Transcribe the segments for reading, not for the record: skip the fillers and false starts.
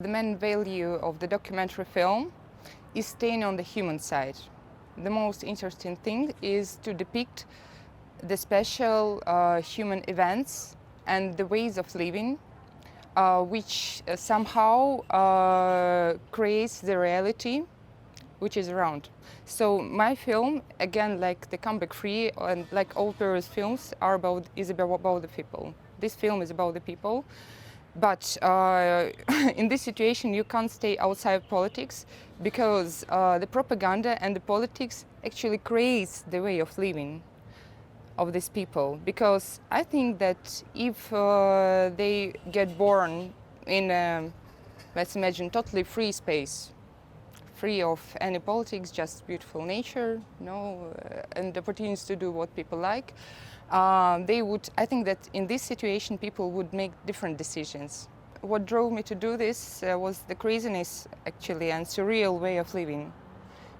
The main value of the documentary film is staying on the human side. The most interesting thing is to depict the special human events and the ways of living which somehow creates the reality which is around. So my film, again, like the Comeback Free and like all previous films, is about the people. This film is about the people. But in this situation, you can't stay outside politics because the propaganda and the politics actually creates the way of living of these people. Because I think that if they get born in a, let's imagine, totally free space, free of any politics, just beautiful nature, and opportunities to do what people like, I think that in this situation people would make different decisions. What drove me to do this was the craziness actually and surreal way of living.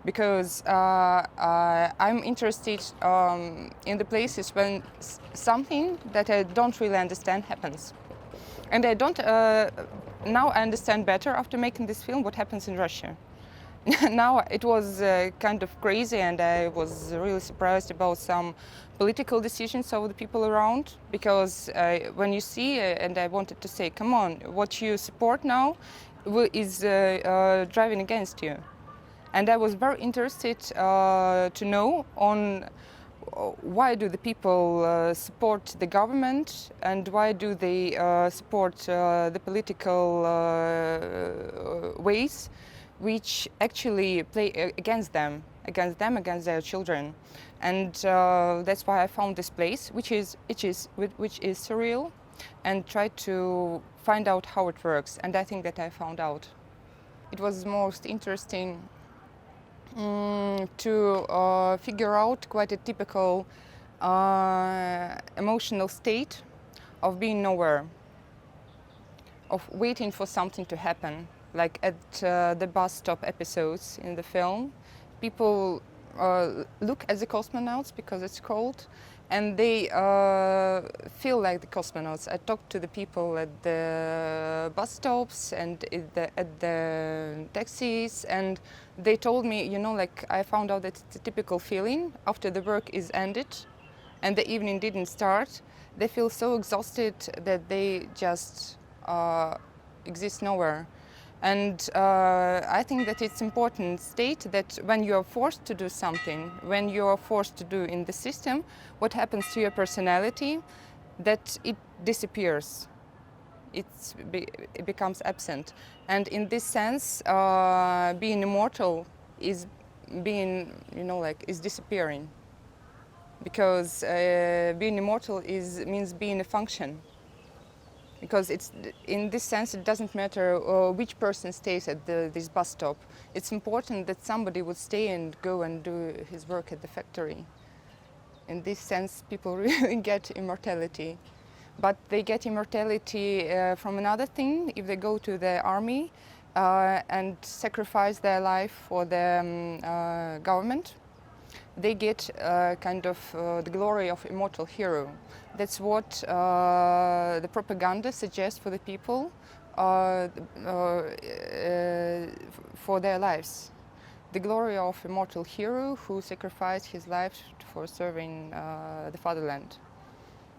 Because I'm interested in the places when something that I don't really understand happens. And I don't, now I understand better after making this film what happens in Russia. Now it was kind of crazy, and I was really surprised about some political decisions of the people around, because when you see, and I wanted to say, come on, what you support now is driving against you. And I was very interested to know on why do the people support the government, and why do they support the political ways which actually play against them, against their children. And that's why I found this place, which is surreal, and tried to find out how it works. And I think that I found out. It was most interesting to figure out quite a typical emotional state of being nowhere, of waiting for something to happen. Like at the bus stop episodes in the film, people look at the cosmonauts, because it's cold, and they feel like the cosmonauts. I talked to the people at the bus stops and at the taxis, and they told me, like I found out that it's a typical feeling after the work is ended and the evening didn't start. They feel so exhausted that they just exist nowhere. And I think that it's important to state that when you are forced to do something, when you are forced to do in the system, what happens to your personality, that it disappears. It becomes absent. And in this sense, being immortal is being, is disappearing. Because being immortal means being a function. Because in this sense, it doesn't matter which person stays at this bus stop. It's important that somebody would stay and go and do his work at the factory. In this sense, people really get immortality. But they get immortality from another thing. If they go to the army and sacrifice their life for the government, they get kind of the glory of immortal hero. That's what the propaganda suggests for the people for their lives. The glory of immortal hero who sacrificed his life for serving the fatherland.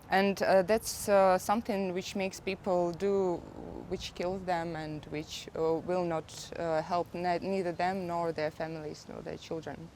And that's something which makes people do, which kills them, and which will not help neither them nor their families nor their children.